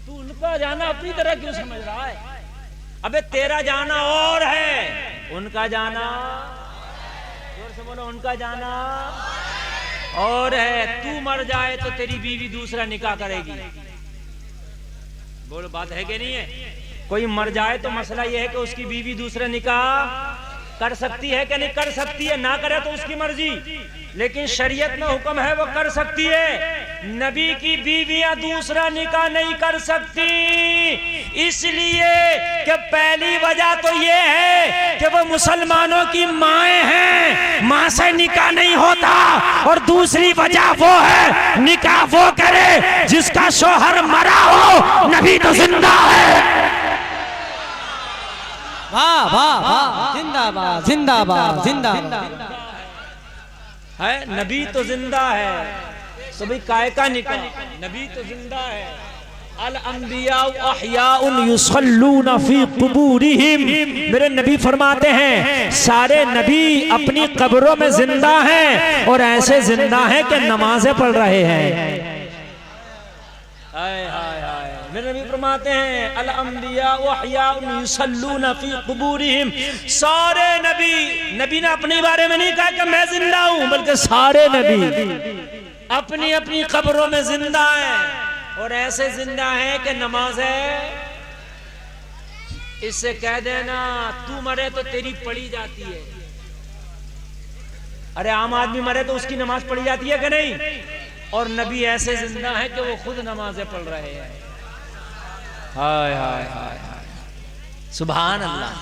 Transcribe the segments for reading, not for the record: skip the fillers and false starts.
तू उनका जाना अपनी तरह क्यों समझ रहा है? अबे तेरा जाना और है, उनका जाना, जोर से बोलो, उनका जाना और है। तू मर जाए तो तेरी बीवी दूसरा निकाह करेगी। बोलो बात है कि नहीं है? कोई मर जाए तो मसला यह है कि उसकी बीवी दूसरा निकाह कर सकती है कि नहीं कर सकती है, ना करे तो उसकी मर्जी, लेकिन शरीयत में हुक्म है वो कर सकती है। नबी की बीवियां दूसरा निकाह नहीं कर सकती, इसलिए कि पहली वजह तो ये है कि वो मुसलमानों की माएँ हैं, माँ से निकाह नहीं होता, और दूसरी वजह वो है निकाह वो करे जिसका शौहर मरा हो, नबी तो जिंदा है। वाह वाह वाह, जिंदाबाद जिंदाबाद जिंदाबाद है, नबी तो जिंदा है। तो भाई काय का निकाह, नबी तो जिंदा है। अल अंबिया अहयाउन युसल्लूना फी कुबूरिहिम, मेरे नबी फरमाते हैं सारे नबी अपनी कब्रों में जिंदा हैं, और ऐसे जिंदा हैं कि नमाजें पढ़ रहे हैं। हाय हाय हाय, मेरे नबी फरमाते हैं अल अंबिया वहयाउन युसल्लूना फी कुबूरिहिम, सारे नबी, नबी ने अपने बारे में नहीं कहा कि मैं जिंदा हूं, बल्कि सारे नबी अपनी अपनी कब्रों में जिंदा हैं, और ऐसे जिंदा हैं कि नमाज है। इससे कह देना तू मरे तो तेरी पढ़ी जाती है। अरे आम आदमी मरे तो उसकी नमाज पढ़ी जाती है कि नहीं? और नबी ऐसे जिंदा है कि वो खुद नमाजें पढ़ रहे हैं। हाय हाय हाय हाय, सुभान अल्लाह,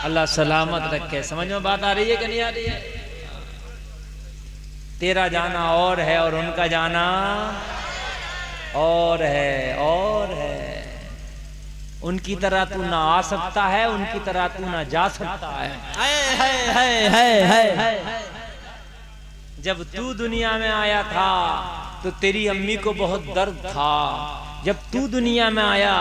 अल्लाह सलामत रखे। समझ में बात आ रही है कि नहीं आ रही है? तेरा जाना और है और उनका जाना और है, और है। उनकी तरह तू ना आ सकता है, उनकी तरह तू ना जा सकता है। जब तू दुनिया में आया था तो तेरी अम्मी को बहुत दर्द था। जब तू दुनिया में आया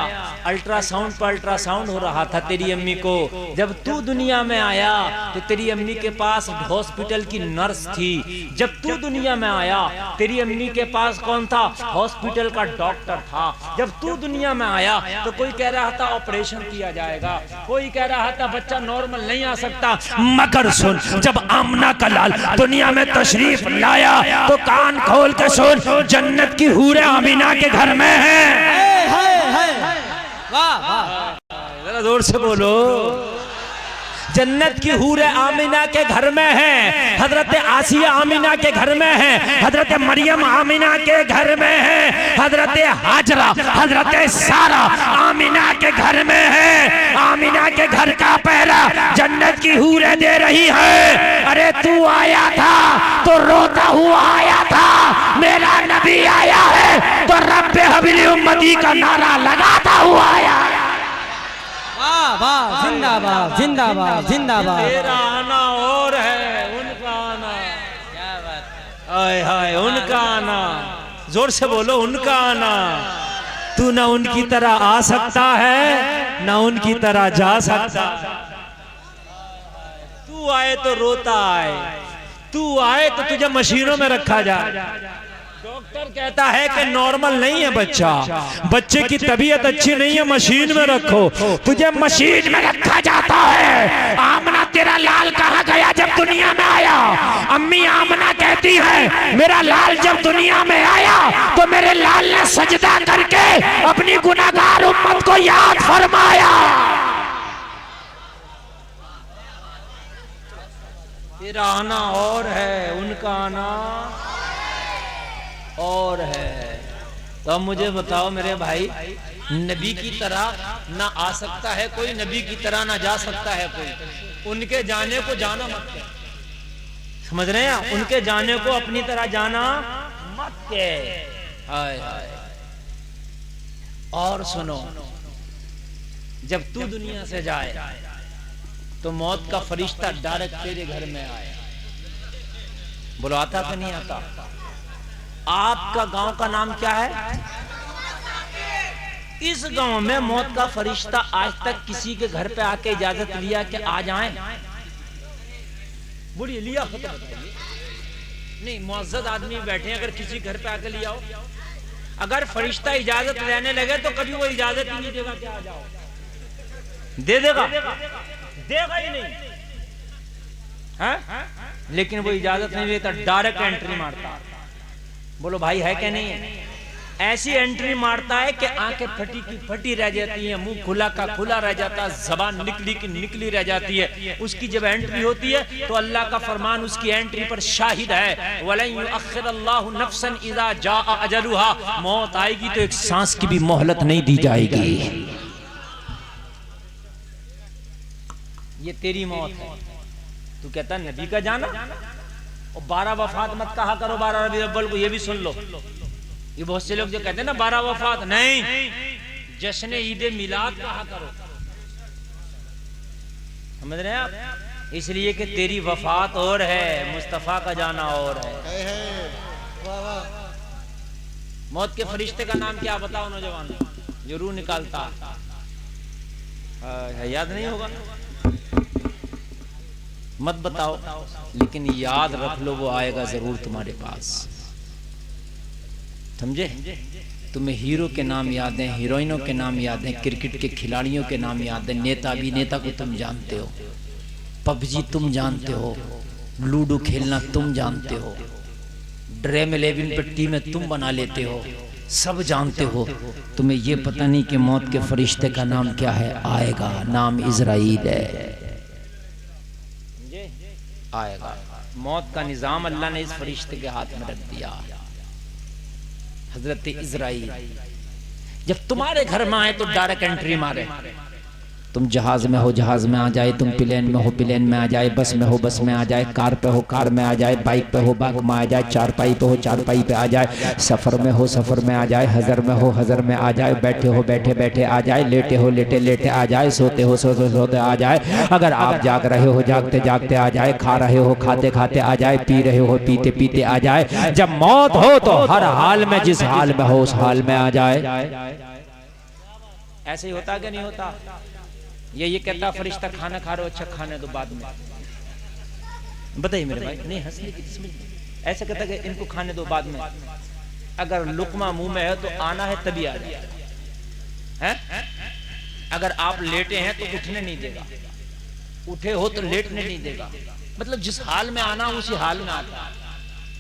अल्ट्रासाउंड पर अल्ट्रासाउंड हो रहा था तेरी अम्मी को। जब तू दुनिया में आया तो तेरी अम्मी के पास हॉस्पिटल की नर्स थी। जब तू दुनिया में आया तेरी अम्मी के पास कौन था? हॉस्पिटल का डॉक्टर था। जब तू दुनिया में आया तो कोई कह रहा था ऑपरेशन किया जाएगा, कोई कह रहा था बच्चा नॉर्मल नहीं आ सकता। मगर सुन, जब आमना का लाल दुनिया में तशरीफ लाया तो कान खोल के सुन, जन्नत की हूरे आमीना के घर में है। वाह वाह, जरा जोर से बोलो, जन्नत की हूरे आमीना के घर में है, हजरत आसिया आमीना के घर में है, हजरत मरियम आमीना के घर में है, हजरत हाजरा हजरत सारा आमीना के घर में है। आमीना के घर का पहरा जन्नत की हूरे दे रही है। अरे तू आया था तो रोता हुआ आया था, मेरा नबी आया है तो रब्बे हबीली उम्मती का नारा लगाता हुआ आया। वाह वाह, जिंदाबाद जिंदाबाद जिंदाबाद। तेरा आना और है, उनका आना, क्या बात, हाय हाय, उनका आना, जोर से बोलो, उनका आना। तू ना उनकी तरह आ सकता है ना उनकी तरह जा सकता। तू आए तो रोता आए, तू आए तो तुझे मशीनों में रखा जाए। डॉक्टर कहता है कि नॉर्मल नहीं है बच्चा, बच्चे की तबीयत अच्छी नहीं है, मशीन में रखो। तुझे मशीन में रखा जाता है। आमना तेरा लाल कहाँ गया जब दुनिया में आया? अम्मी आमना कहती है मेरा लाल जब दुनिया में आया तो मेरे लाल ने सजदा करके अपनी गुनाहगार उम्मत को याद फरमाया। तेरा आना और है, उनका आना और है। तो अब मुझे बताओ मेरे भाई, नबी की तरह ना आ सकता है कोई, नबी की तरह ना जा सकता है कोई। उनके जाने को जाना मत के, समझ रहे हैं? उनके जाने को अपनी तरह जाना मत के। हाय हाय। और सुनो, जब तू दुनिया से जाए तो मौत का फरिश्ता डायरेक्ट तेरे घर में आए। बोलो आता कि नहीं आता? आपका गांव का नाम क्या है? इस गांव में मौत का फरिश्ता आज तक किसी के घर पे आके इजाजत लिया कि आ जाएं? बोलिए, लिया? नहीं, मुअज्जद आदमी बैठे हैं, अगर किसी घर पे आके लिया हो। अगर फरिश्ता इजाजत देने लगे तो कभी वो इजाजत ही नहीं देगा कि आ जाओ, दे देगा? देगा ही नहीं है? लेकिन वो इजाजत नहीं देता, डायरेक्ट एंट्री मारता। बोलो भाई है क्या नहीं है? ऐसी एंट्री मारता है कि आंखें फटी की फटी रह जाती हैं, मुंह खुला का खुला रह जाता है, जबान निकली की निकली रह जाती है। उसकी जब एंट्री होती है तो अल्लाह का फरमान उसकी एंट्री पर शाहिद है, वलन युअख्खिरुल्लाहु नफ्सन इज़ा जाअ अजलुहा, मौत आएगी तो एक सांस की भी मोहलत नहीं दी जाएगी। ये तेरी मौत है। तू कहता नबी का जाना, और 12 वफात मत कहा करो 12 रबी अव्वल को, ये भी सुन लो। ये बहुत से लोग जो कहते हैं ना 12 वफात, नहीं, जश्न ईद मिलाद कहा करो। समझ रहे हैं आप? इसलिए कि तेरी वफात और है, मुस्तफा का जाना और है। मौत के फरिश्ते का नाम क्या बताओ नौजवान, जो रूह निकालता है? याद नहीं होगा? मत बताओ, लेकिन याद रख लो वो आएगा जरूर तुम्हारे पास। समझे? तुम्हें हीरो के नाम याद हैं, हीरोइनों के नाम याद हैं, क्रिकेट के खिलाड़ियों के नाम याद हैं, नेता अभिनेता को तुम जानते हो, पबजी तुम जानते हो, लूडो खेलना तुम जानते हो, ड्रीम 11 पर टीमें तुम बना लेते हो, सब जानते हो। तुम्हें ये पता नहीं कि मौत के फरिश्ते का नाम क्या है? आएगा, नाम इज़राइल है, आएगा। मौत का निजाम अल्लाह ने इस फरिश्ते के हाथ में रख दिया, हजरत इज़राइल। जब तुम्हारे घर में आए तो डायरेक्ट एंट्री मारे। तुम जहाज में हो, जहाज में आ जाए, तुम प्लेन में हो, प्लेन में आ जाए, बस में हो, बस में आ जाए, कार पे हो, कार में आ जाए, बाइक पे हो, बाइक में आ जाए, चारपाई पे हो, चारपाई पे आ जाए, सफर में हो, सफर में आ जाए, हजर में हो, हजर में आ जाए, बैठे हो, बैठे बैठे आ जाए, लेटे हो, लेटे लेटे आ जाए, सोते हो, सोते सोते आ जाए, अगर आप जाग रहे हो, जागते जागते आ जाए, खा रहे हो, खाते खाते आ जाए, पी रहे हो, पीते पीते आ जाए। जब मौत हो तो हर हाल में, जिस हाल में हो उस हाल में आ जाए। ऐसे ही होता कि नहीं होता? ये कहता फरिश्ता खाना खा रहे हो, अच्छा खाने दो बाद में, बताइए मेरे भाई, नहीं हंसने की किस्मत। ऐसे कहता कि इनको खाने दो बाद में, अगर लुकमा मुंह में है तो आना है तभी आ जाए, हैं? अगर आप लेटे हैं तो उठने नहीं देगा, उठे हो तो लेटने नहीं देगा, मतलब जिस हाल में आना उसी हाल में आता।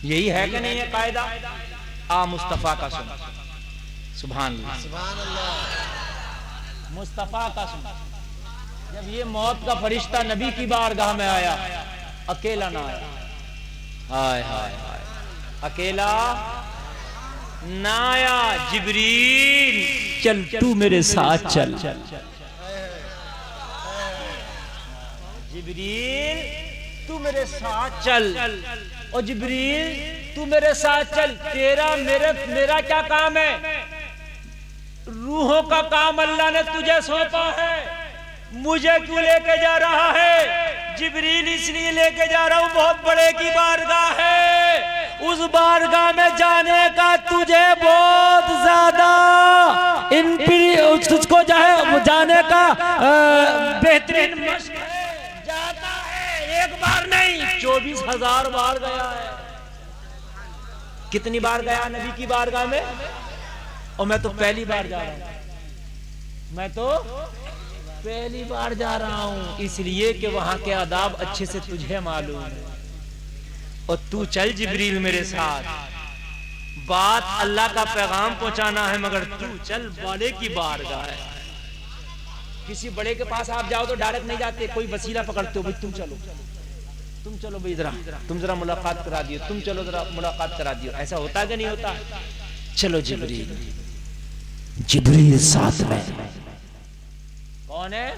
यही है कि नहीं है कायदा? आ मुस्तफा का सुन, सुभान अल्लाह, मुस्तफा का सुन। जब ये मौत का फरिश्ता नबी की बारगाह में आया, अकेला ना आया, हाय हाय हाय, अकेला ना आया। जिब्रील चल तू मेरे साथ चल, जिब्रील तू मेरे साथ चल, और जिब्रील तू मेरे साथ चल, तेरा मेरा क्या काम है? रूहों का काम अल्लाह ने तुझे सौंपा है, मुझे क्यों लेके जा रहा है? जिब्रील इसलिए लेके जा रहा हूं, बहुत बड़े की बारगाह है, उस बारगाह में जाने का तुझे बहुत ज्यादा तुझको जाने का बेहतरीन मशक है, जाता है एक बार नहीं 24,000 बार गया है। कितनी बार गया नबी की बारगाह में? और मैं तो पहली बार जा रहा हूं, मैं तो पहली बार जा रहा हूं, इसलिए कि वहां के आदाब अच्छे से तुझे मालूम है। और तू चल जिब्रील मेरे साथ, बात अल्लाह का पैगाम पहुंचाना है, मगर तू चल बड़े की बारगाह है। किसी बड़े के पास आप जाओ तो डायरेक्ट नहीं जाते, कोई वसीला पकड़ते हो, भाई तुम चलो भाई जरा, तुम जरा मुलाकात करा दियो, तुम चलो जरा मुलाकात करा दियो। ऐसा होता कि नहीं होता? चलो जिब्रील, जिब्रील साथ में। कौन है?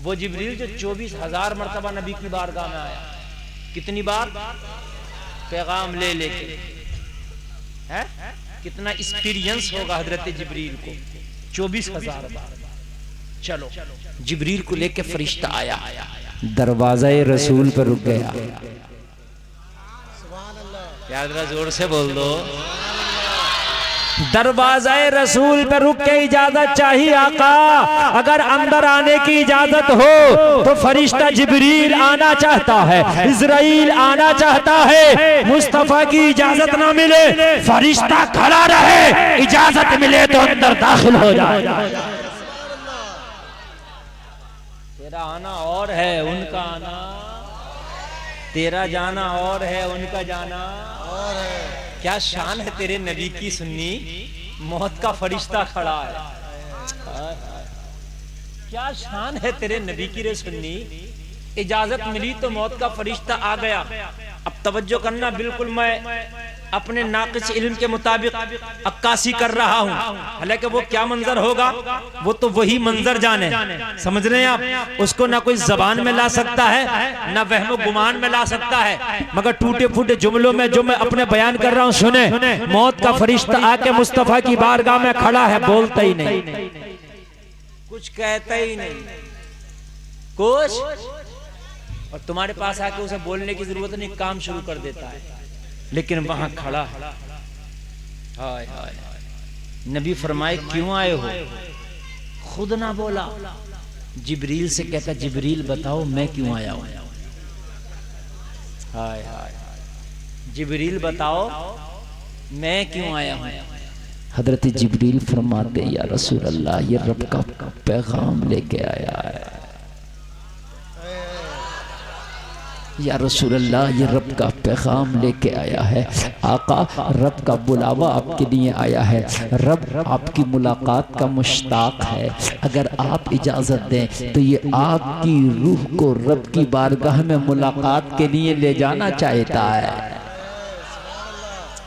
वो जिब्रील जो 24,000 मर्तबा नबी की बारगाह में आया। कितनी बार? पैगाम ले लेके, है? कितना एक्सपीरियंस होगा हजरत जिब्रील को? 24,000 बार। चलो, जिब्रील को लेके फरिश्ता आया, दरवाज़े रसूल पर रुक गया। यार जरा जोर से बोल दो, दरवाज़े रसूल पे रुक के इजाजत चाहिए आका। अगर अंदर आने की इजाजत हो तो फरिश्ता जिब्रील आना चाहता है, इज़राइल आना चाहता है। मुस्तफा की इजाजत ना मिले, फरिश्ता खड़ा रहे, इजाजत मिले तो अंदर दाखिल हो जाए। तेरा आना और है, उनका आना, तेरा जाना और है, उनका जाना और है। क्या शान है तेरे नबी की सुन्नी, मौत का फरिश्ता खड़ा है। क्या शान है तेरे नबी की रे सुन्नी, इजाजत मिली तो मौत का फरिश्ता आ गया। अब तवज्जो करना, बिल्कुल मैं अपने नाक़िस इल्म के मुताबिक अक्कासी कर रहा हूँ। हालांकि वो क्या मंजर होगा वो तो वही मंजर जाने, समझ रहे हैं आप। उसको ना कोई जबान में ला सकता है, ना वहम गुमान में ला सकता है, मगर टूटे फूटे जुमलों में जो मैं अपने बयान कर रहा हूँ सुने। मौत का फरिश्ता आके मुस्तफा की बारगाह में खड़ा है, बोलता ही नहीं, कुछ कहता ही नहीं कुछ, और तुम्हारे पास आके उसे बोलने की जरूरत नहीं, काम शुरू कर देता है। लेकिन वहां खड़ा है। हाय हाय, नबी फरमाए क्यों आए हो? खुद ना बोला, जिब्रील से कहता जिब्रील बताओ मैं क्यों आया हूं। हाय हाय, जिब्रील बताओ मैं क्यों आया हूं। हजरत जिब्रील फरमाते या रसूल अल्लाह, ये रब का पैगाम लेके आया है। या रसूल अल्लाह, ये रब का पैगाम लेके आया है। आका, रब का बुलावा आपके लिए आया है। रब आपकी मुलाकात का मुश्ताक है। अगर आप इजाज़त दें तो ये आपकी रूह को रब की बारगाह में मुलाकात के लिए ले जाना चाहता है।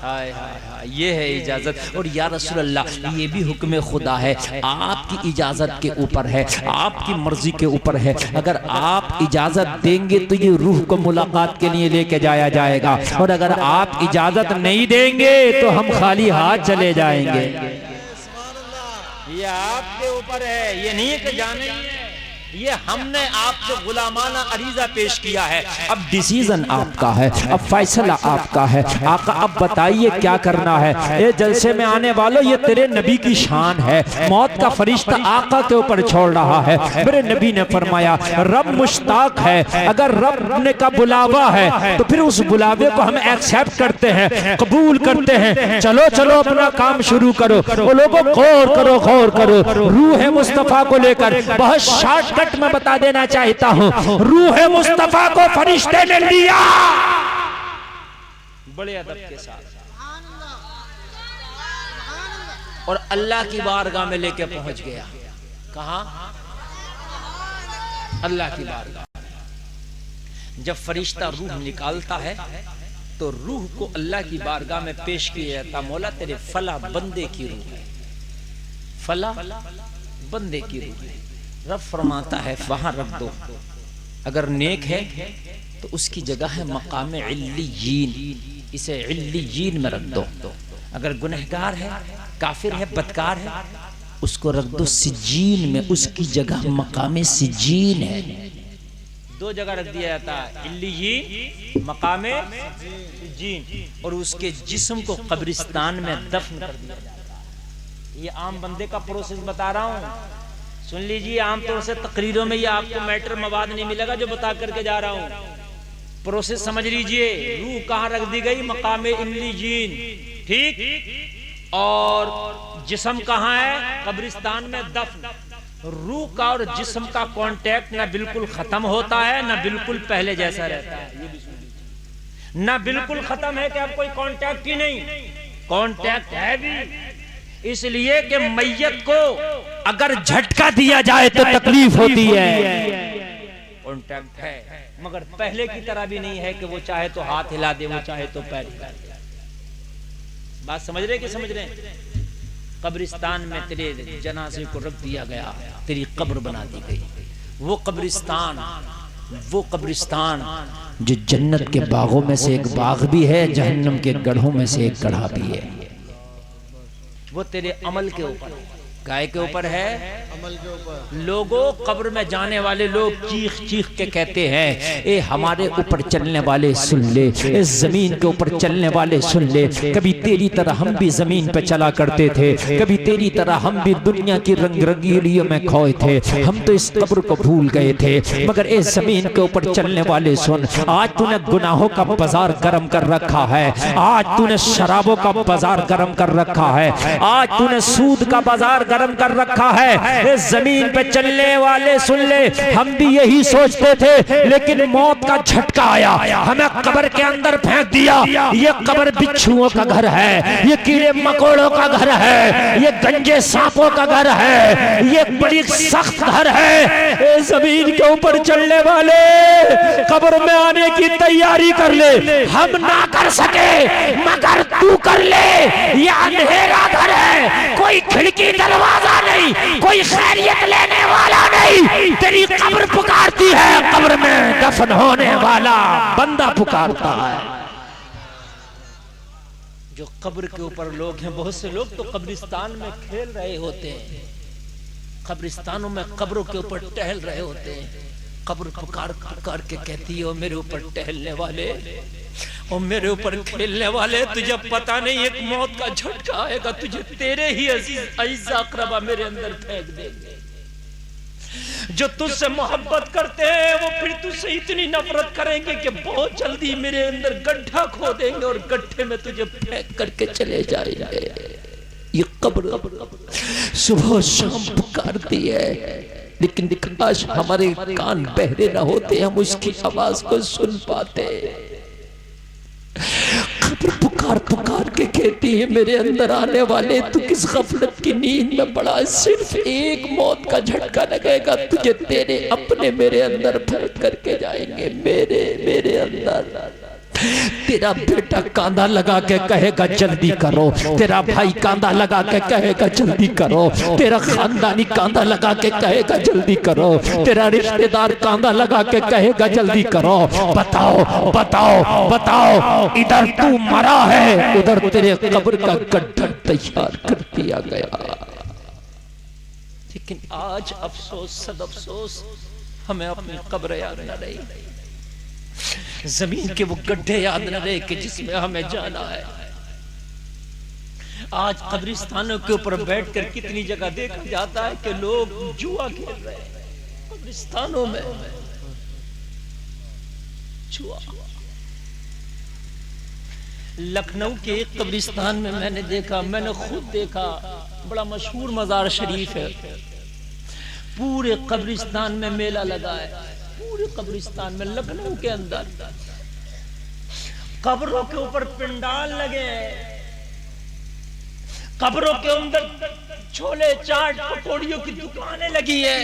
हाय हाय हाय, ये है इजाजत। और या रसूल अल्लाह, ये भी हुक्म खुदा है, आपकी इजाजत के ऊपर है, आपकी मर्जी के ऊपर है। अगर आप इजाजत देंगे तो ये रूह को मुलाकात के लिए लेके जाया जाएगा, और अगर आप इजाजत नहीं देंगे तो हम खाली हाथ चले जाएंगे। ये आपके ऊपर है, ये नहीं कि जाने ही है, ये हमने आपसे गुलामाना अरीजा पेश किया है। अब डिसीजन आपका है, अब फैसला आपका है। आका अब बताइए क्या करना है। ये जलसे में आने वालों, ये तेरे नबी की शान है। मौत का फरिश्ता आका के ऊपर छोड़ रहा है। मेरे नबी ने फरमाया रब मुश्ताक है। अगर रब ने का बुलावा है तो फिर उस बुलावे को हम एक्सेप्ट करते हैं, कबूल करते हैं। चलो चलो अपना काम शुरू करो। वो लोगों गौर करो, गौर करो। रूह मुस्तफा को लेकर बहुत शॉर्टकट मैं बता देना चाहता हूं, रूह मुस्तफा को फरिश्ते ने लिया बड़े अदब के साथ, और अल्लाह की बारगाह में लेके पहुंच गया। कहां? अल्लाह की बारगाह। जब फरिश्ता रूह निकालता है तो रूह को अल्लाह की बारगाह में पेश किया जाता। मौला तेरे फला बंदे की रूह है, फला बंदे की रूह है। रब फरमाता है वहां रख दो। अगर नेक है तो उसकी जगह है मकाम इल्लियीन, इसे इल्लियीन में रख दो। अगर गुनहगार है, काफिर है, बदकार है, उसको रख दो सिज्जीन में, उसकी जगह मकाम सिज्जीन है। दो जगह रख दिया जाता है, इल्लियीन, मकाम सिज्जीन, और उसके जिस्म को कब्रिस्तान में दफन कर दिया जाता है। ये आम बंदे का प्रोसेस बता रहा हूँ, सुन लीजिए। आमतौर से तकरीरों में ये आपको मैटर मवाद नहीं मिलेगा जो बता करके जा रहा हूँ। प्रोसेस समझ लीजिए। रूह कहाँ रख दी गई? मकाम इल्लियीन, ठीक। और जिस्म कहाँ है? कब्रिस्तान में दफन। रूह का और जिस्म का कांटेक्ट ना बिल्कुल खत्म होता है, ना बिल्कुल पहले जैसा रहता है। ये भी सुन लीजिए, ना बिल्कुल खत्म है कि अब कोई कांटेक्ट ही नहीं, कांटेक्ट है भी। इसलिए कि मैयत को अगर झटका दिया जाए तो तकलीफ होती है। कांटेक्ट है, मगर पहले की तरह भी नहीं है कि वो चाहे तो हाथ हिला दे, वो चाहे तो पैर हिला दे। बात समझ रहे कि समझ रहे? कब्रिस्तान में तेरे जनाजे को रख दिया गया, तेरी कब्र बना दी गई। वो कब्रिस्तान जो जन्नत के बागों में से एक बाग भी है, जहन्नम के गढ़ों में से एक गढ़ा भी है। वो तेरे अमल के ऊपर है। गाय के ऊपर है अमल के ऊपर। लोगों कब्र में जाने वाले लोग चीख चीख के कहते हैं, ए हमारे ऊपर चलने वाले सुन ले, इस जमीन के ऊपर चलने वाले सुन ले, कभी तेरी तरह हम भी जमीन पे चला करते थे, कभी तेरी तरह हम भी दुनिया की रंग रंगीलियों में खोए थे, हम तो इस कब्र को भूल गए थे, मगर इस जमीन के ऊपर चलने वाले सुन, आज तूने गुनाहों का बाजार गर्म कर रखा है, आज तूने शराबों का बाजार गर्म कर रखा है, आज तूने सूद का बाजार गर्म कर रखा है, इस जमीन पे चलने वाले सुन ले, हम भी यही सोचते थे, लेकिन मौत का झटका आया, हमें कब्र के अंदर फेंक दिया। ये कब्र बिच्छुओं का घर है, ये कीड़े मकोड़ों का घर है, ये गंजे सांपों का घर है, ये बड़ी सख्त घर है। इस जमीन के ऊपर चलने वाले कब्र में आने की तैयारी कर ले, हम ना कर सके मगर तू कर ले। ये अंधेरा घर है, कोई खिड़की दरवाजा नहीं, कोई खैरियत लेने वाला नहीं, तेरी कब्र पुकारती है, कब्र में दफन होने वाला बंदा पुकारता है। जो कब्र के ऊपर लोग हैं, बहुत से लोग तो कब्रिस्तान में खेल रहे होते हैं, कब्रिस्तानों में कब्रों के ऊपर टहल रहे होते हैं, कब्र पुकार पुकार के कहती है, ओ मेरे ऊपर टहलने वाले, ओ मेरे ऊपर खेलने वाले, तुझे पता नहीं एक मौत का झटका आएगा, तुझे तेरे ही अजीज अकरबा मेरे अंदर फेंक देंगे। जो तुझसे मोहब्बत करते हैं वो फिर तुझसे इतनी नफरत करेंगे कि बहुत जल्दी मेरे अंदर गड्ढा खो देंगे और गड्ढे में तुझे फेंक करके चले जाएंगे। ये कब्र सुबह शाम पुकारती है, लेकिन काश हमारे कान बहरे न होते, हम उसकी आवाज को सुन पाते। कब्र पुकार पुकार के कहती है, मेरे अंदर आने वाले तू किस गफलत की नींद में पड़ा, सिर्फ एक मौत का झटका लगेगा, तुझे तेरे अपने मेरे अंदर फेंक करके जाएंगे, मेरे अंदर। तेरा बेटा कांधा लगा के कहेगा जल्दी करो, तेरा भाई कांधा लगा के कहेगा जल्दी करो, तेरा खानदानी कांधा लगा के कहेगा जल्दी करो, तेरा रिश्तेदार कांधा लगा के कहेगा जल्दी करो। बताओ बताओ बताओ, इधर तू मरा है, उधर तेरे कब्र का गड्ढा तैयार कर दिया गया। लेकिन आज अफसोस सद अफसोस, हमें अपनी कब्र याद न रही, जमीन के वो गड्ढे याद न रहे कि जिसमें हमें जाना है। आज कब्रिस्तानों के ऊपर बैठकर कितनी जगह देखा जाता है कि लोग जुआ खेल रहे हैं कब्रिस्तानों में, जुआ। लखनऊ के एक कब्रिस्तान में मैंने देखा, मैंने खुद देखा, बड़ा मशहूर मजार शरीफ है, पूरे कब्रिस्तान में मेला लगा है, पूरे कब्रिस्तान में, लखनऊ के अंदर कब्रों के ऊपर पिंडाल लगे, कब्रों के अंदर छोले चाट पकौड़ियों की दुकानें लगी है,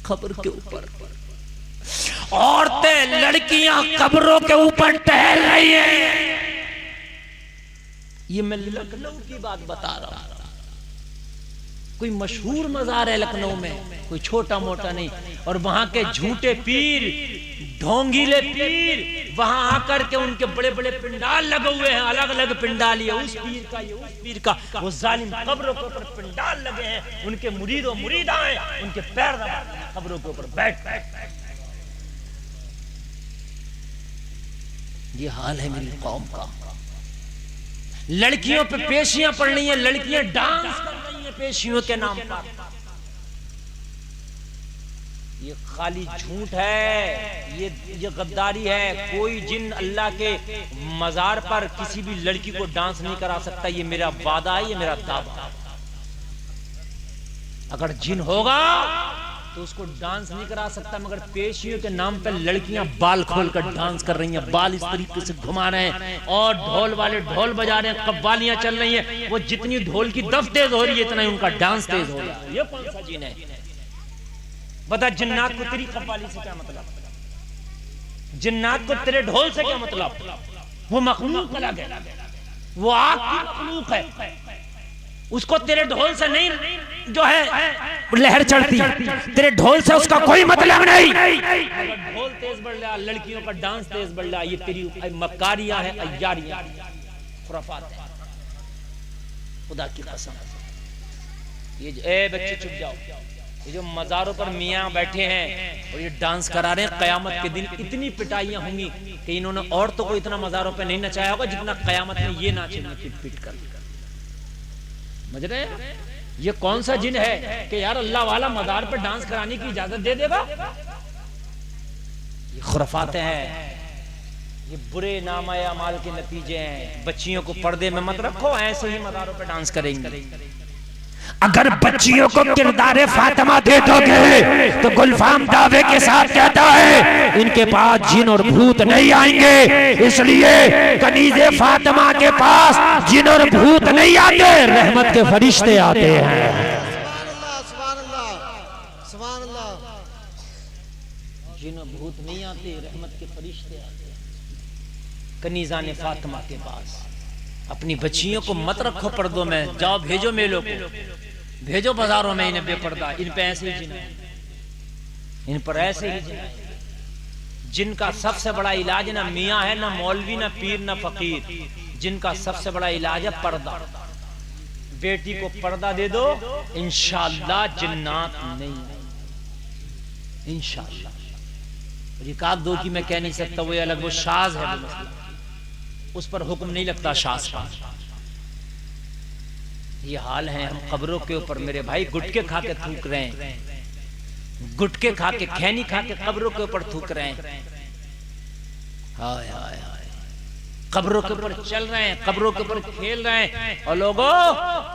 कब्र के ऊपर औरतें लड़कियां कब्रों के ऊपर टहल रही हैं। ये मैं लखनऊ की बात बता रहा हूं, कोई मशहूर मजार है लखनऊ में, कोई छोटा मोटा नहीं। और वहां के झूठे पीर, ढोंगीले पीर, वहां आकर के उनके बड़े बड़े पिंडाल लगे हुए हैं, अलग अलग पिंडाल, ये उस पीर का, ये उस पीर का, वो जालिम कब्रों के ऊपर पिंडाल लगे हैं, उनके मुरीद और मुरीदाएं उनके पैर दबाते हैं कब्रों के ऊपर बैठ बैठ। ये हाल है मेरी कौम का। लड़कियों पे पेशियां पड़ रही हैं, लड़कियां डांस कर रही हैं पेशियों के नाम पर। ये खाली झूठ है, ये गद्दारी है। कोई जिन अल्लाह के मजार पर किसी भी लड़की को डांस नहीं करा सकता, ये मेरा वादा है, ये मेरा दावा। अगर जिन होगा तो उसको डांस नहीं करा सकता, मगर पेशियों के नाम पर लड़कियां बाल खोलकर डांस कर रही हैं, बाल इस तरीके से घुमा रहे हैं और ढोल वाले ढोल बजा रहे हैं, कव्वालियां चल रही हैं। वो जितनी ढोल की दफ तेज हो रही है, इतना ही उनका डांस तेज हो रहा है। ये कौन सा जिन है? बता, जिन्नात को तेरी कव्वाली से क्या मतलब? जिन्नात को तेरे ढोल से क्या मतलब? वो मखलूक अलग है, वो आग की मखलूक है, उसको तेरे ढोल से नहीं जो है लहर चढ़ती, तेरे ढोल से उसका कोई मतलब नहीं। ढोल तेज बढ़ रहा, लड़कियों का डांस तेज बढ़ रहा, ये तेरी मक्कारियां है, अय्यारियां, खुराफात है। खुदा की कसम। ये ए बच्चे चुप जाओ, ये जो मज़ारों पर मियाँ बैठे हैं और ये डांस करा रहे हैं, क़यामत के दिन इतनी पिटाइयाँ होंगी कि इन्होंने औरतों को इतना मज़ारों पे नहीं नचाया होगा जितना क़यामत में ये नाचेंगे पीट पीट कर। समझ रहे हैं? ये कौन सा जिन है कि यार अल्लाह वाला मज़ार पे डांस कराने की इजाजत दे देगा? ये खुराफाते हैं, ये बुरे नामाए अमाल के नतीजे हैं। बच्चियों को पर्दे में मत रखो, ऐसे ही मज़ारों पे डांस करेंगे। अगर बच्चियों को किरदार फातिमा दे दोगे तो गुलफाम दावे के साथ कहता है इनके पास जिन और भूत नहीं आएंगे, इसलिए कनीज़े फातिमा के पास जिन और भूत नहीं आते, रहमत के फरिश्ते आते हैं। सुभान अल्लाह, सुभान अल्लाह। जिन और भूत नहीं आते, रहमत के फरिश्ते आते हैं। कनीज़ा ने फातिमा के पास अपनी बच्चियों को मत रखो पर्दों में, जाओ भेजो मेलों को, भेजो बाजारों में इन्हें बेपर्दा। इन पे ऐसे ही जिन है, इन पर ऐसे ही जिन है। जिनका सबसे बड़ा इलाज ना मियाँ है, ना मौलवी, ना पीर, ना फकीर। जिनका सबसे बड़ा इलाज है पर्दा। बेटी को पर्दा दे दो, इंशाअल्लाह जिन्नात नहीं, इंशाअल्लाह। रिकाब दो की मैं कह नहीं सकता, वो अलग, वो शाज है, वो मसला, उस पर हुक्म नहीं लगता शास का। ये हाल है हम कब्रों के ऊपर मेरे भाई गुटके खा के थूक रहे हैं, गुटके खा के, खैनी खा के कब्रों के ऊपर थूक रहे हैं। हाय हाय हाय, कब्रों के ऊपर चल रहे हैं, कब्रों के ऊपर खेल रहे हैं। और लोगों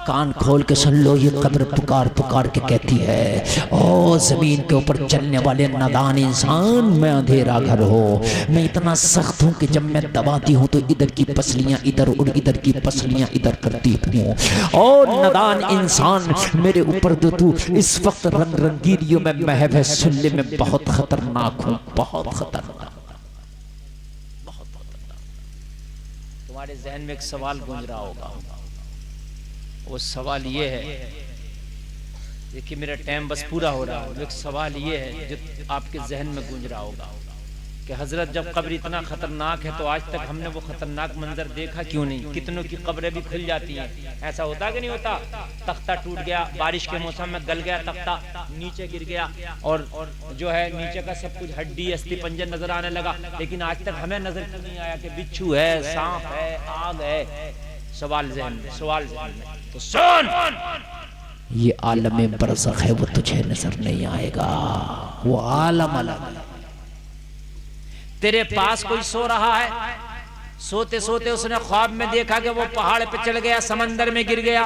कान खोल के सुन लो, ये कब्र पुकार पुकार के कहती है, ओ जमीन के ऊपर चलने वाले नादान इंसान, मैं अंधेरा घर हो, मैं इतना सख्त हूँ कि जब मैं दबाती हूँ तो इधर की पसलियाँ इधर और इधर की पसलियाँ इधर करती हूँ। और नादान इंसान मेरे ऊपर तो तू इस वक्त रंग रंगीरियों में महव है, सुनने में बहुत खतरनाक हूँ, बहुत खतरनाक। तुम्हारे जहन में एक सवाल गूंज रहा होगा, वो सवाल ये है, देखिए मेरा टाइम बस पूरा हो रहा है, एक सवाल ये है जो आपके जहन में गूंज रहा होगा कि हजरत जब कब्र इतना खतरनाक है तो आज तक हमने वो खतरनाक मंजर देखा क्यों नहीं? कितनों की कब्रें भी खुल जाती हैं, ऐसा होता कि नहीं होता? तख्ता टूट गया, बारिश के मौसम में गल गया तख्ता, नीचे गिर गया और जो है नीचे का सब कुछ हड्डी अस्थि पंजर नजर आने लगा, लेकिन आज तक हमें नजर क्यों नहीं आया कि बिच्छू है, सांप है, आग है? सवाल जहन में, सवाल जहन में। तो सुन, ये आलम बरज़ख है, वो तुझे नजर नहीं आएगा, वो आलम अलग। तेरे पास कोई सो रहा है, सोते सोते उसने ख्वाब में देखा कि वो पहाड़ पे चल गया, समंदर में गिर गया,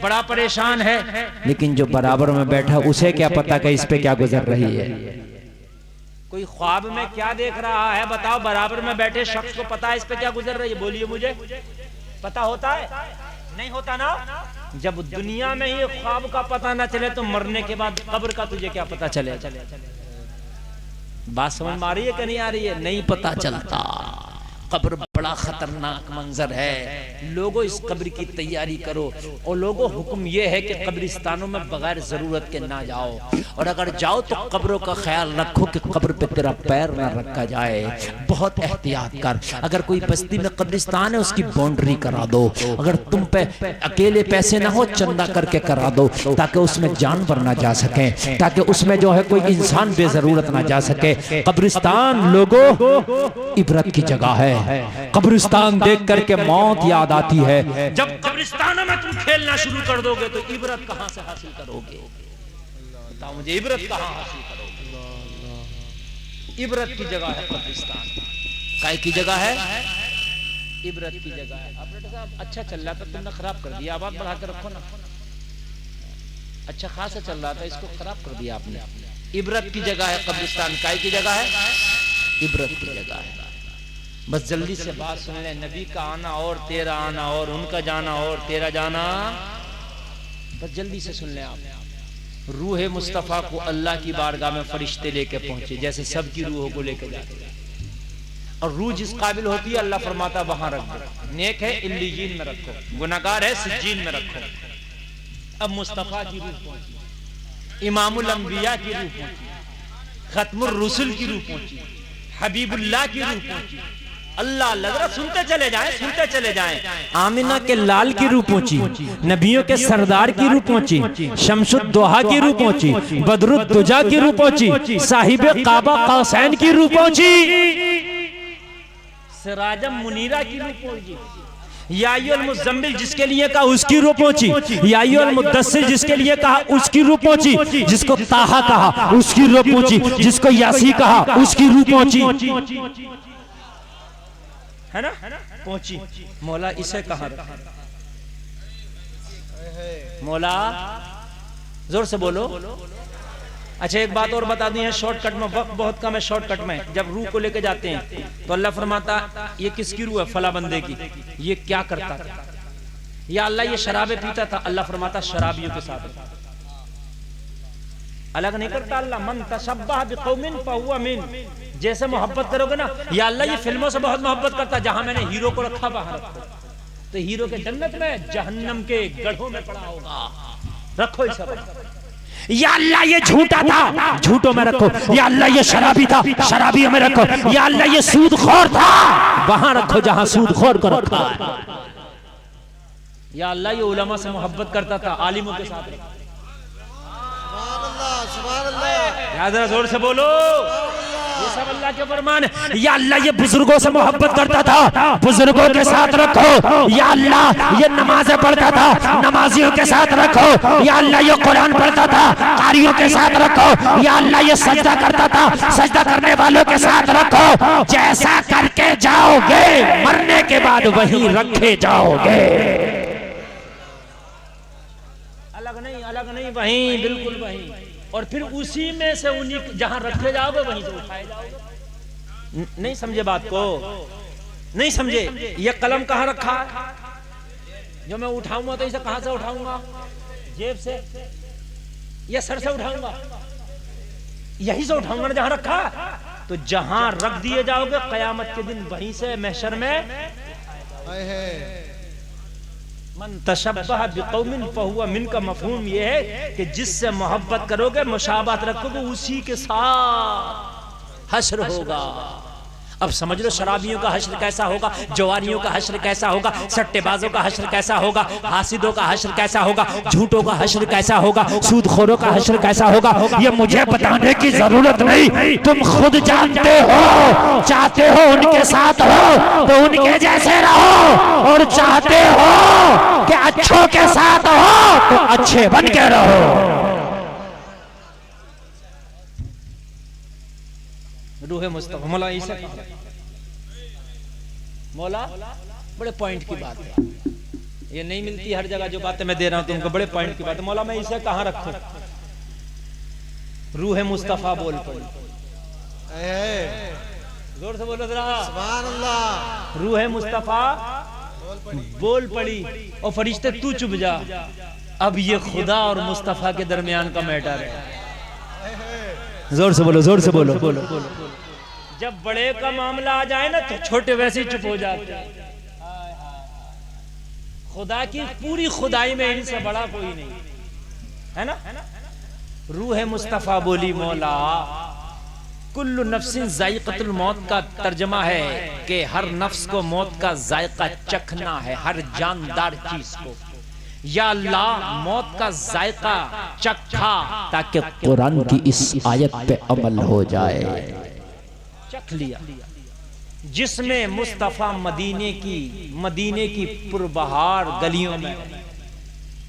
बड़ा परेशान है, लेकिन जो बराबर में बैठा उसे क्या पता कि इस पे क्या गुजर रही है? कोई ख्वाब में क्या देख रहा है बताओ? बराबर में बैठे शख्स को पता है इस पे क्या गुजर रही है? बोलिए मुझे, पता होता है? नहीं होता ना। जब दुनिया में ही ख्वाब का पता ना चले तो मरने के बाद कब्र का तुझे क्या पता चले? बात समझ में आ रही है कि नहीं आ रही है? नहीं पता चलता। कब्र बड़ा खतरनाक मंजर है, लोगों इस कब्र की तैयारी करो। और लोगों हुक्म यह है कि कब्रिस्तानों में बगैर जरूरत के ना जाओ, और अगर जाओ तो कब्रों का ख्याल रखो कि कब्र पे तेरा पैर ना रखा जाए, बहुत एहतियात कर। अगर कोई बस्ती में कब्रिस्तान है उसकी बाउंड्री करा दो, अगर तुम पे अकेले पैसे ना हो चंदा करके करा दो, ताकि उसमें जानवर ना जा सके, ताकि उसमें जो है कोई इंसान बेजरूरत ना जा सके। कब्रिस्तान लोगों इबरत की जगह है, कब्रिस्तान देख करके मौत याद आती है। जब कब्रिस्तानों में तुम खेलना शुरू कर दोगे तो इबरत कहां से हासिल करोगे? बताओ मुझे, इबरत कहां हासिल करोगे? इबरत की जगह है कब्रिस्तान। काय की जगह है? इबरत की जगह है। ऑपरेटर साहब अच्छा चल रहा था, तुमने खराब कर दिया, आवाज बढ़ा कर रखो ना। अच्छा खासा चल रहा था, इसको खराब कर दिया आपने। इबरत की जगह है कब्रिस्तान। काय की जगह है? इबरत की जगह है। बस जल्दी से बात सुन ले, नबी का आना और तेरा आना, और उनका जाना और तेरा जाना, बस जल्दी से सुन ले आप। रूह मुस्तफ़ा को अल्लाह की बारगाह में फरिश्ते लेके पहुंचे, जैसे सबकी रूहों को लेके जाते हैं, और रूह जिस काबिल होती है अल्लाह फरमाता वहां रख दो। नेक है इल्लीजीन में रखो, गुनाहगार है सिज्जीन में रखो। अब मुस्तफ़ा की रूह पहुंची, इमामुल अंबिया की रूह पहुंची, खत्मुर रुसुल की रूह पहुंची, हबीबुल्लाह की रूह पहुंची, अल्लाह लग रहा, सुनते चले जाएं, सुनते चले जाएं। आमिना के लाल की रूह पहुंची, नबियों के सरदार की रूह पहुंची, शमसुद्दोहा की रूह पहुंची, बदरुद्दुजा की रूह पहुंची, साहिब काबा कौसैन की रूह पहुंची, सिराजम मुनीरा की रूह पहुंची, यायुल मुज़म्मिल जिसके लिए कहा उसकी रूह पहुंची, यायुल मुद्दस्सिर जिसके लिए कहा उसकी रूह पहुंची, जिसको ताहा कहा उसकी रूह पहुंची, जिसको यासी कहा उसकी रूह पहुंची, है ना, पहुंची। मौला इसे कहां रखा? मौला जोर से बोलो। अच्छा एक बात और बता दी है शॉर्टकट में, वक्त बहुत कम है शॉर्टकट में। जब रूह को लेके जाते हैं तो अल्लाह फरमाता ये किसकी रूह है? फला बंदे की। ये क्या करता था? या अल्लाह ये शराबे पीता था, अल्लाह फरमाता शराबियों के साथ। अलग नहीं करता अल्लाह। मन तशब्बह बिकौमिन फहुवा मिन। जैसे मोहब्बत करोगे ना, या अल्लाह ये फिल्मों से बहुत मोहब्बत करता, जहां मैंने हीरो को रखा वहां रखो, तो हीरो के जन्नत में, जहन्नम के गड्ढों में पड़ा होगा, रखो इसे। या अल्लाह ये झूठा था, झूठों में रखो। या अल्लाह ये शराबी था, शराबियों में रखो। या अल्लाह ये सूदखोर था, वहां रखो जहां सूदखोर को रखा है। या अल्लाह ये उलमा से मोहब्बत करता था, आलिमों के साथ रखो। याद जोर से बोलो, ये सब अल्लाह के फरमान है। या अल्लाह ये बुजुर्गों से मोहब्बत करता था, बुजुर्गों के साथ रखो। या अल्लाह ये नमाजें पढ़ता था, नमाजियों के साथ रखो। या अल्लाह ये कुरान पढ़ता था, कारियों के साथ रखो। या अल्लाह ये सजदा करता था, सजदा करने वालों के साथ रखो। जैसा करके जाओगे मरने के बाद वही रखे जाओगे। अलग नहीं, वहीं बिल्कुल वहीं। और फिर उसी में से उन्हीं जहां रखे जाओगे वहीं से उठाए जाओगे। नहीं समझे बात को? नहीं समझे? ये कलम कहां रखा है? जो मैं उठाऊंगा तो इसे कहां से उठाऊंगा? जेब से या सर से उठाऊंगा? यहीं से उठाऊंगा ना जहां रखा। तो जहां रख दिए जाओगे कयामत के दिन वहीं से महशर में मन तशब्बह बिकौमिन फहुवा मिन का मफहूम यह है कि जिससे मोहब्बत करोगे, मुशाबहत रखोगे, उसी के साथ हश्र होगा। अब समझ लो शराबियों का हश्र कैसा होगा, जवारियों का हश्र कैसा होगा, सट्टेबाजों का हश्र कैसा होगा, हासिदों का हश्र कैसा होगा, झूठों का हश्र कैसा होगा, सूदखोरों का हश्र कैसा होगा। ये मुझे बताने की जरूरत नहीं, तुम खुद जानते हो। चाहते हो उनके साथ हो तो उनके जैसे रहो, और चाहते हो कि अच्छों के साथ हो तो अच्छे बन के रहो। रूहे मुस्तफा मौला इसे मौला बड़े पॉइंट की बात है, ये नहीं मिलती हर जगह जो बातें मैं दे रहा हूं तुमको, बड़े पॉइंट की बात है। मौला मैं इसे कहां रखूं? रूहे मुस्तफा बोल पड़ी, जोर से बोलो जरा सुभान अल्लाह। रूहे मुस्तफा बोल पड़ी और फरिश्ते तू चुप जा, अब ये खुदा और मुस्तफा के दरमियान का मैटर है। जोर से बोलो, जोर से बोलो, बोलो, बोलो। जब बड़े का मामला आ जाए ना तो छोटे वैसे ही चुप हो जाते हैं। खुदा की पूरी खुदाई में इनसे बड़ा कोई नहीं है ना। रूह मुस्तफा बोली मौला कुल्लु नफ्सिन जायक़तुल मौत का तर्जमा है कि हर नफ्स को मौत का जायका चखना है, हर जानदार चीज को। या अल्लाह मौत का जायका चखा ताकि कुरान की इस आयत पे अमल हो जाए। चख लिया जिसमें मुस्तफा मदीने की पुरबहार गलियों में,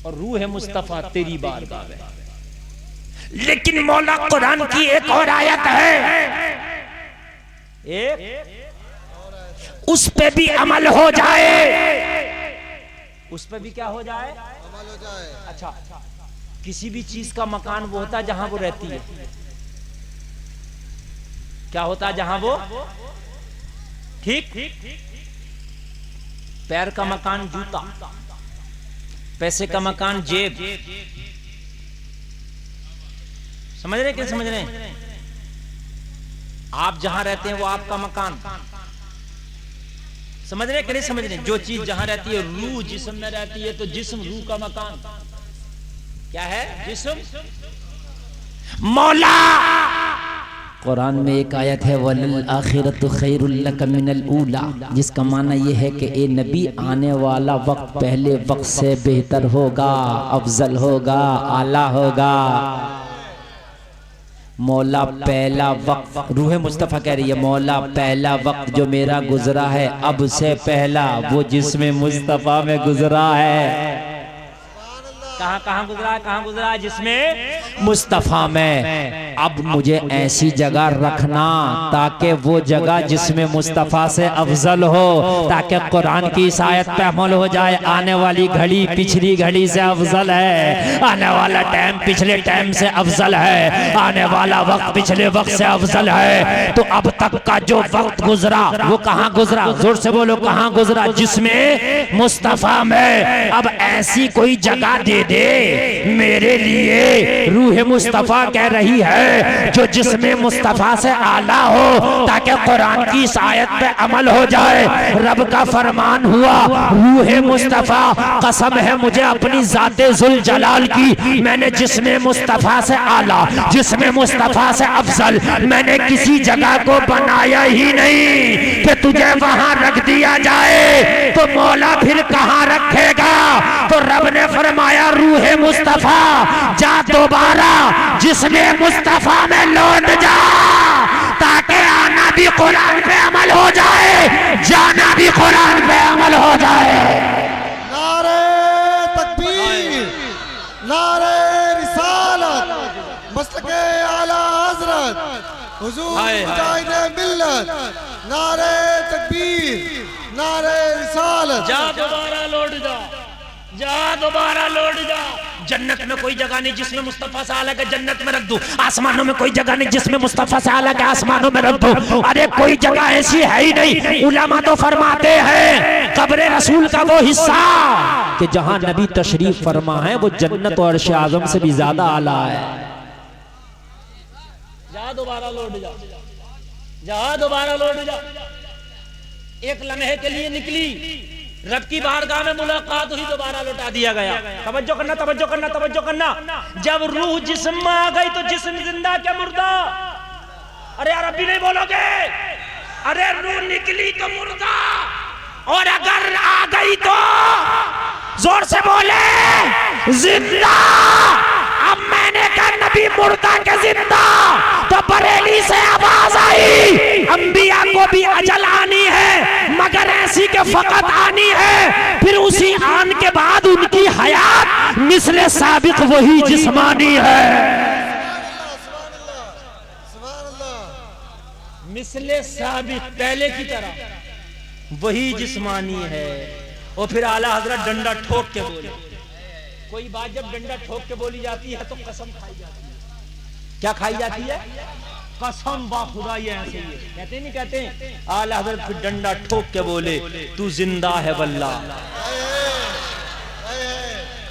और रूह मुस्तफा तेरी बारगाह में। लेकिन मौला कुरान की एक और आयत है, एक उस पे भी अमल हो जाए, उस पे भी क्या हो जाए? अमल हो जाए। अच्छा, किसी भी चीज का मकान वो होता है जहां वो रहती है। क्या होता है जहां वो? ठीक, पैर का मकान जूता, पैसे का मकान जेब। समझ रहे कि समझ रहे? आप जहां रहते हैं वो आपका मकान। समझ रहे कि नहीं समझ रहे? जो चीज जहां रहती है, रूह जिस्म में रहती है तो जिस्म रूह का मकान क्या है? जिस्म। मौला कुरान में एक आयत है वलल आखिरतु खैरुल लक मिनल ऊला, जिसका माना ये है कि ए नबी आने वाला वक्त पहले वक्त से बेहतर होगा, अफजल होगा, आला होगा। मौला पहला वक्त, रूह मुस्तफ़ा कह रही है मौला पहला वक्त जो मेरा गुजरा है अब से पहला वो जिसमें मुस्तफ़ा में गुजरा है। कहाँ गुजरा है? जिसमें मुस्तफ़ा में। अब मुझे ऐसी जगह रखना ताकि वो जगह जिसमें मुस्तफ़ा से अफजल हो, ताकि कुरान की इस आयत पे अमल हो जाए। आने वाली घड़ी पिछली घड़ी से अफजल है, आने वाला टाइम पिछले टाइम से अफजल है, आने वाला वक्त पिछले वक्त से अफजल है। तो अब तक का जो वक्त गुजरा वो कहाँ गुजरा? जोर से बोलो, कहाँ गुजरा? जिसमें मुस्तफ़ा में। अब ऐसी कोई जगह दे दे मेरे लिए, रूह मुस्तफ़ा कह रही है, जो जिसमें मुस्तफ़ा से आला हो, ताकि कुरान की इस आयत पे अमल हो जाए। रब का फरमान हुआ रूह मुस्तफ़ा, कसम है मुझे अपनी ज़ाते जुल जलाल की, मैंने जिसमें मुस्तफ़ा से आला, जिसमें मुस्तफ़ा से अफजल, मैंने किसी जगह को बनाया ही नहीं कि तुझे वहां रख दिया जाए। तो मौला फिर कहां रखेगा? तो रब ने फरमाया रूह मुस्तफ़ा जा दोबारा जिसमें मुस्तफ़ा में लौट जा, ताकि आना भी कुरान पे अमल हो जाए, जाना भी कुरान पे अमल हो जाए। नारे तकबीर, नारे रिसालत, मसलके आला हज़रत हुजूर मुजाहिदे मिल्लत, नारे तकबीर, नारे रिसालत। जा दोबारा लौट जा, जा दोबारा लौट जा। जन्नत में कोई जगह नहीं जिसमें मुस्तफ़ा से आला के जन्नत में रख दूं, आसमानों में कोई जगह नहीं जिसमें मुस्तफ़ा से आला के आसमानों में रख दूं। अरे कोई जगह ऐसी है ही नहीं। उलमा तो फरमाते हैं कब्र रसूल का वो हिस्सा कि जहां नबी तशरीफ फरमा है वो जन्नत और अर्श आज़म से भी ज्यादा आला है। जा दोबारा लौट जा, जा दोबारा लौट जा। एक लम्हे के लिए निकली, रब की बारगाह में मुलाकात हुई, दोबारा लौटा दिया गया। तवज्जो करना, तवज्जो करना, तवज्जो करना। जब रूह जिस्म में आ गई तो जिस्म जिंदा क्या मुर्दा? अरे यार अभी नहीं बोलोगे? अरे रूह निकली तो मुर्दा, और अगर आ गई तो जोर से बोले जिंदा। अब मैंने कहा नबी मुर्दा के जिंदा, तो बरेली से आवाज आई अंबिया को भी अजल आनी है, मगर ऐसी के फकत आनी है। फिर उसी आन के बाद उनकी हयात मिसले साबिक वही जिस्मानी है। मिसले साबिक पहले की तरह वही जिस्मानी है। और फिर आला हजरत डंडा ठोक के बोले, कोई बात जब डंडा ठोक के बोली जाती है तो कसम खाई जाती है। क्या खाई जाती है? कसम बा खुदा। ये ऐसे ही कहते नहीं कहते? आला हज़रत फिर डंडा ठोक के बोले तू जिंदा है वल्ला।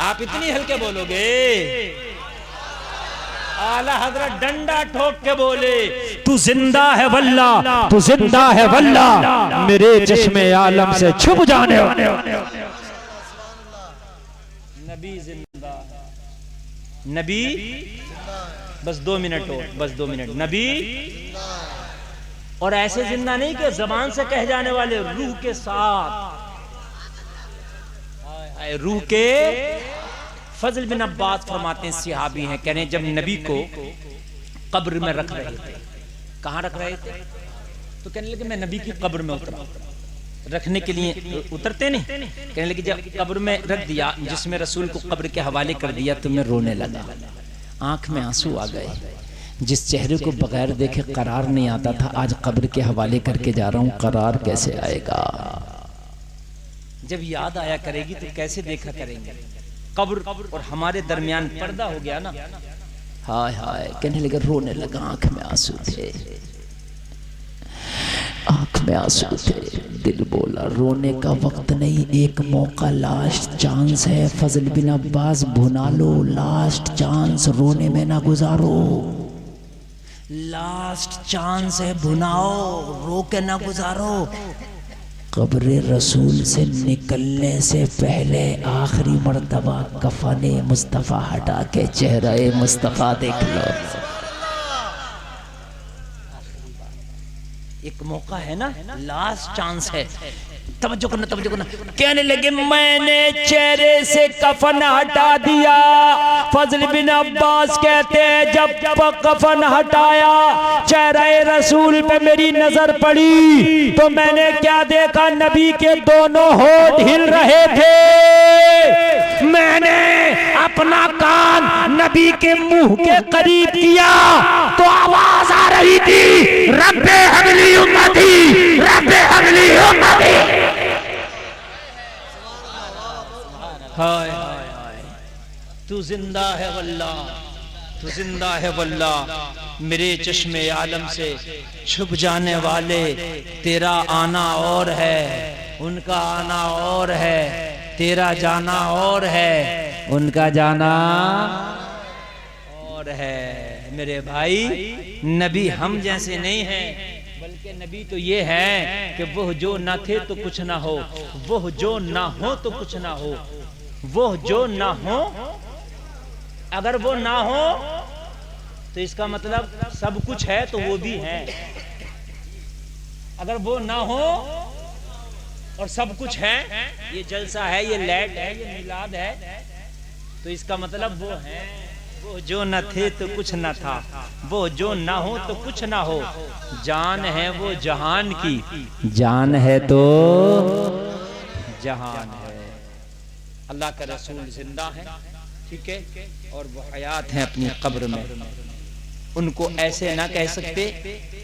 आप इतनी हल्के बोलोगे? आला हज़रत डंडा ठोक के बोले तू जिंदा है वल्ला, तू जिंदा है वल्ला, मेरे चश्मे आलम से छुप जाने वाले। नबी जिंदा है, नबी। बस 2 मिनट हो, बस 2 मिनट। नबी और ऐसे जिंदा नहीं कि जबान से कह जाने वाले, रूह के साथ। रूह के फजल बिन अब्बास फरमाते हैं, सिहाबी हैं, कह रहे हैं जब नबी को कब्र में रख रहे थे। कहाँ रख रहे थे? तो कहने लगे मैं नबी की कब्र में उतरा। रखने के लिए उतरते नहीं, कहने लगे जब कब्र में रख दिया, जिसमें रसूल को कब्र के हवाले कर दिया तो मैं रोने लगा। आंख में आंसू आ गए। जिस चेहरे को बगैर देखे करार नहीं आता था, आज कब्र के हवाले करके जा रहा हूं, करार कैसे आएगा? जब याद आया करेगी तो कैसे देखा करेंगे? कब्र और हमारे दरमियान पर्दा हो गया ना। हाय हाय, कहने लगे रोने लगा, आंख में आंसू थे, आंख में आंसू थे। दिल बोला रोने का वक्त नहीं, एक मौका, लास्ट चांस है। फजल बिन अब्बास भुना लो, लास्ट चांस, रोने में ना गुजारो। लास्ट चांस है, भुनाओ, रो के ना गुजारो। कब्र रसूल से निकलने से पहले आखिरी मर्तबा कफने मुस्तफ़ा हटा के चेहरा मुस्तफ़ा देख लो। एक मौका है ना, लास्ट चांस है, तवज्जो करना, तवज्जो करना। कहने लगे मैंने चेहरे से कफन हटा दिया। फजल बिन अब्बास कहते हैं जब कफन हटाया, चेहरे रसूल पे मेरी नजर पड़ी तो मैंने क्या देखा, नबी के दोनों होठ हिल रहे थे। मैंने अपना कान नबी के मुंह के करीब किया तो आवाज आ रही थी, रब्बे हबली उम्मती, रब्बे हबली उम्मती। हाय हाय हाय, तू जिंदा है वल्लाह, तू जिंदा है वल्लाह। मेरे चश्मे आलम से छुप जाने वाले, तेरा आना और है, उनका आना और है, तेरा जाना और है, उनका जाना और है। मेरे भाई, नबी हम जैसे नहीं हैं, बल्कि नबी तो ये है कि वो जो ना थे तो कुछ ना हो, वो जो ना हो तो कुछ ना हो, वो जो ना हो, अगर वो ना हो तो इसका मतलब सब कुछ है तो वो भी है। अगर वो ना हो और सब कुछ है, ये जलसा है, ये लैट है, ये मिलाद है, तो इसका मतलब वो है। वो जो न थे तो कुछ न था, वो जो ना हो तो कुछ ना हो, जान है वो जहान की, जान है तो जहान है। अल्लाह का रसूल जिंदा है, ठीक है, और वो हयात हैं अपनी कब्र में। उनको ऐसे ना कह सकते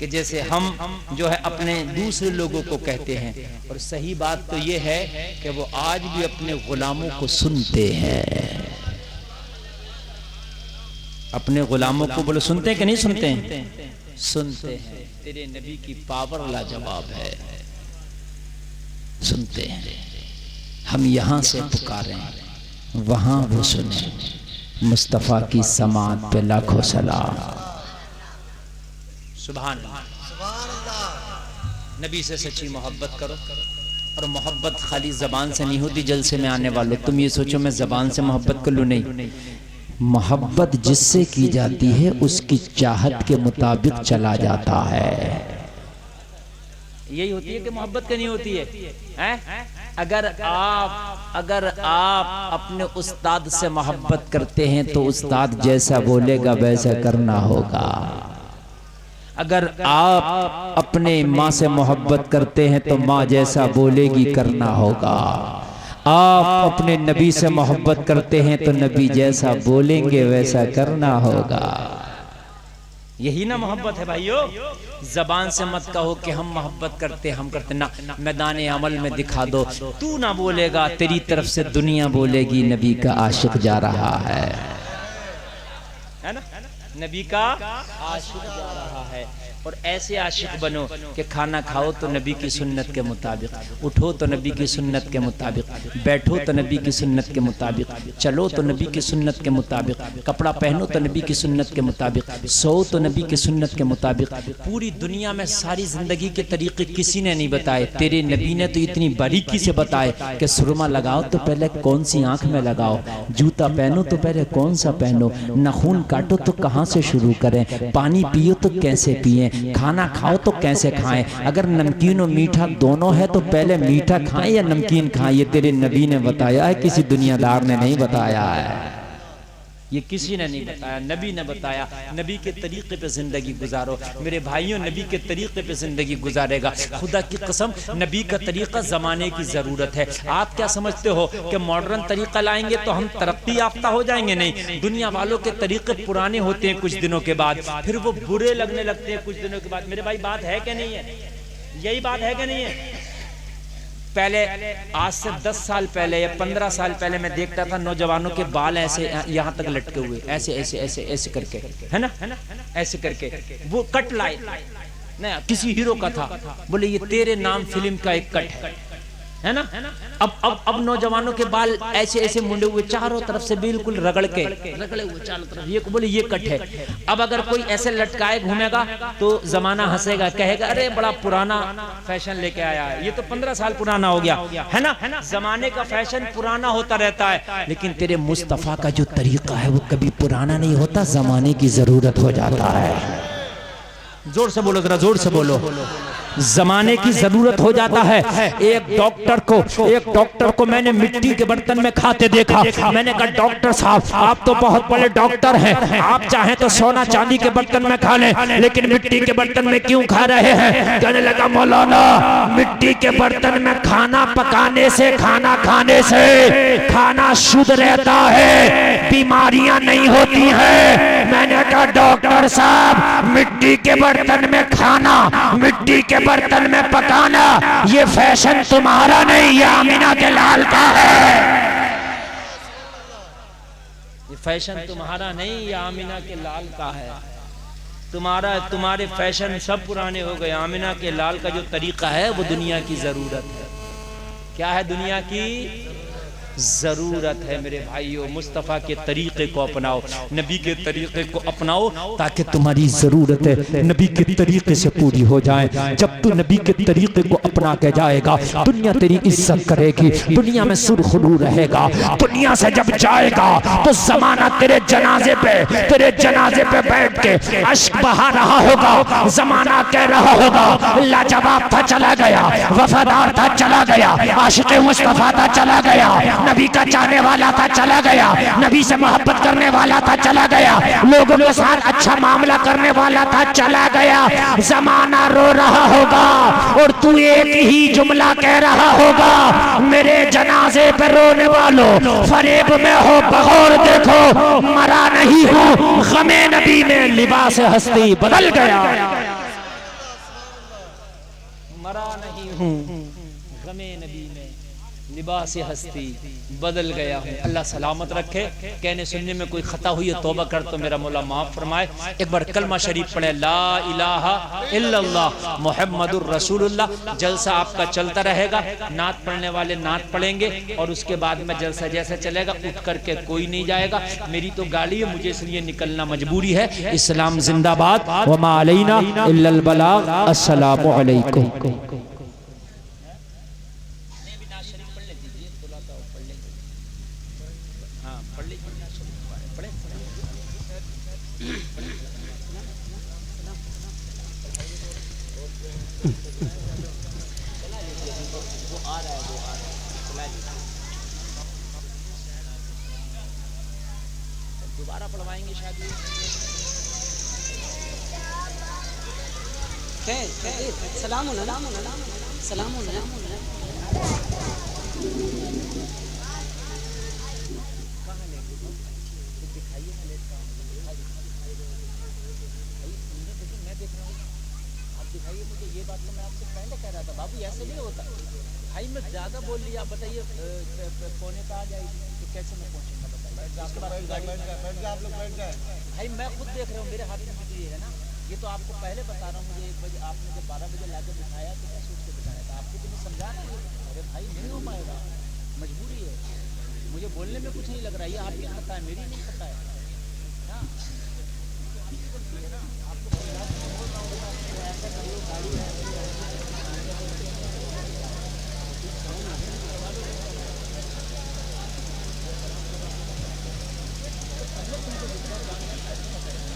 कि जैसे हम जो है अपने दूसरे लोगों को कहते हैं। और सही बात तो ये है कि वो आज भी अपने गुलामों को सुनते हैं। अपने गुलामों को बोलो, सुनते हैं कि नहीं सुनते हैं? सुनते हैं। तेरे नबी की पावर लाजवाब है, सुनते हैं। हम यहाँ से पुकारें, वहाँ वो सुने। मुस्तफ़ा की समात पे लाखों सलाम। सुभान अल्लाह। नबी से सच्ची मोहब्बत करो। और मोहब्बत खाली जबान से नहीं होती। जलसे में आने वालों, तुम ये सोचो मैं जबान से मोहब्बत कर लूँ, नहीं। मोहब्बत जिससे की जाती है उसकी चाहत के मुताबिक चला जाता है। यही होती है कि मोहब्बत करनी होती है? अगर आप अपने उस्ताद से मोहब्बत करते हैं तो उस्ताद जैसा बोलेगा वैसा करना होगा। अगर आप अपने माँ से मोहब्बत करते हैं तो माँ जैसा बोलेगी करना होगा। आप अपने नबी से मोहब्बत करते हैं तो नबी जैसा बोलेंगे वैसा करना होगा। यही ना मोहब्बत है भाइयों। जबान से मत कहो कि हम मोहब्बत करते, हम करते ना, मैदान अमल में दिखा दो। तू ना बोलेगा, तेरी तरफ से दुनिया बोलेगी नबी का आशिक जा रहा है ना? नबी का आशिक जा रहा है। और ऐसे आशिक बनो कि खाना खाओ तो नबी की सुन्नत के मुताबिक, उठो तो नबी की सुन्नत के मुताबिक, बैठो तो नबी की सुन्नत के मुताबिक, चलो तो नबी की सुन्नत के मुताबिक, कपड़ा पहनो तो नबी की सुन्नत के मुताबिक, सो तो नबी की सुन्नत के मुताबिक। पूरी दुनिया में सारी जिंदगी के तरीके किसी ने नहीं बताए, तेरे नबी ने तो इतनी बारीकी से बताए कि सुरमा लगाओ तो पहले कौन सी आंख में लगाओ, जूता पहनो तो पहले कौन सा पहनो, नाखून काटो तो कहाँ से शुरू करें, पानी पियो तो कैसे पिए, खाना खाओ तो कैसे खाएं, अगर नमकीन और मीठा दोनों है तो पहले मीठा खाएं या नमकीन खाएं। ये तेरे नबी ने बताया है, किसी दुनियादार ने नहीं बताया है। ये किसी ने नहीं बताया, नबी ने बताया। नबी के तरीके पे जिंदगी गुजारो मेरे भाइयों, नबी के तरीके पे जिंदगी गुजारेगा। खुदा की कसम, नबी का तरीका जमाने की जरूरत है। आप क्या समझते हो कि मॉडर्न तरीका लाएंगे तो हम तरक्की याफ्ता हो जाएंगे? नहीं, दुनिया वालों के तरीके पुराने होते हैं कुछ दिनों के बाद, फिर वो बुरे लगने लगते हैं कुछ दिनों के बाद। मेरे भाई बात है क्या नहीं है? यही बात है क्या नहीं है? पहले आज से 10 साल पहले या 15 साल पहले मैं देखता था नौजवानों के बाल ऐसे यहाँ तक लटके हुए, ऐसे ऐसे ऐसे ऐसे करके, है ना, ऐसे करके वो कट लाए ना, किसी हीरो का था, बोले ये तेरे नाम फिल्म का एक कट है ना। अब नौजवानों के बाल ऐसे ऐसे मुंडे हुए चारों तरफ से, बिल्कुल रगड़े हुए चारों तरफ, ये बोले ये कट है। अब अगर कोई ऐसे लटकाए घूमेगा तो जमाना हंसेगा, कहेगा अरे बड़ा पुराना फैशन लेके आया है। ये तो 15 साल पुराना हो गया है ना। जमाने का फैशन पुराना होता रहता है, लेकिन तेरे मुस्तफा का जो तरीका है वो कभी पुराना नहीं होता, जमाने की जरूरत हो जाता है। जोर से बोलो, जरा जोर से बोलो। जमाने की जरूरत हो जाता है। एक डॉक्टर को मैंने मिट्टी के बर्तन में खाते देखा। मैंने कहा डॉक्टर साहब आप तो बहुत बड़े डॉक्टर हैं, आप चाहें तो सोना चांदी के बर्तन में खा लें, लेकिन मिट्टी के बर्तन में क्यों खा रहे हैं? कहने लगा मौलाना मिट्टी के बर्तन में खाना पकाने से, खाना खाने से खाना शुद्ध रहता है, बीमारियां नहीं होती हैं। मैंने कहा डॉक्टर साहब मिट्टी के बर्तन में खाना, मिट्टी के बर्तन में पकाना, ये फैशन तुम्हारा नहीं, ये आमिना के लाल का है। ये फैशन तुम्हारा नहीं, ये आमिना के लाल का है। तुम्हारे फैशन सब पुराने हो गए। आमिना के लाल का जो तरीका है वो दुनिया की जरूरत है। क्या है? दुनिया की जरूरत है। मेरे भाइयों मुस्तफ़ा के तरीके को अपनाओ, नबी के तरीके को अपनाओ, ताकि तुम्हारी जरूरत नबी के तरीके से पूरी हो जाए। जब तू नबी के तरीके को अपना के जाएगा दुनिया तेरी इज्जत करेगी, दुनिया में सुरखरू रहेगा। दुनिया से जब जाएगा तो जमाना तेरे जनाजे पे बैठ के अश्क बहा रहा होगा। जमाना कह रहा होगा लाजवाब था चला गया, वफादार था चला गया, आशिक़ मुस्तफ़ा था चला गया, नबी का चाहने वाला था चला गया, नबी से मोहब्बत करने वाला था चला गया, लोगों के साथ अच्छा मामला करने वाला था चला गया। जमाना रो रहा होगा और तू एक ही जुमला कह रहा होगा, मेरे जनाजे पे रोने वालों फरेब में हो बगौर देखो, मरा नहीं हूँ गमे नबी में लिबास हस्ती बदल गया। मरा नहीं हूँ गमे नबी में लिबास हस्ती बदल गया हूँ। अल्लाह सलामत रखे। कहने सुनने में कोई खता हुई है तौबा कर तो मेरा मौला माफ फरमाए। एक बार कलमा शरीफ पढ़े, ला इलाहा इल्लल्लाह मुहम्मदुर रसूलुल्लाह। जलसा आपका चलता रहेगा, नात पढ़ने वाले नात पढ़ेंगे और उसके बाद में जलसा जैसे चलेगा उठ करके कोई नहीं जाएगा। मेरी तो गाड़ी है, मुझे इसलिए निकलना मजबूरी है। इस्लाम जिंदाबाद, वमा अलैना इल्लल बलाग। अस्सलामु अलैकुम। दोबारा पढ़वाएंगे शायद। सलाम सलाम। दिखाइए मुझे। ये बात तो मैं आपसे पहले कह रहा था बाबू, ऐसे नहीं होता भाई। मैं ज्यादा बोल लिया, आप बताइए पौने पे आ जाएगी तो कैसे मैं पहुंचूंगा बताइए। आप लोग बैठ जाए भाई, मैं खुद देख रहा हूँ मेरे हाथ में बिजली है ना। ये तो आपको पहले बता रहा हूँ। मुझे 1 बजे आपने जब 12 बजे लाके बिठाया तो मैं सोच के बिठाया था। आपको तो मैं समझा रहा हूँ, अरे भाई नहीं हो पाएगा, मजबूरी है। मुझे बोलने में कुछ नहीं लग रहा है, ये आपकी खता है, मेरी नहीं खता है।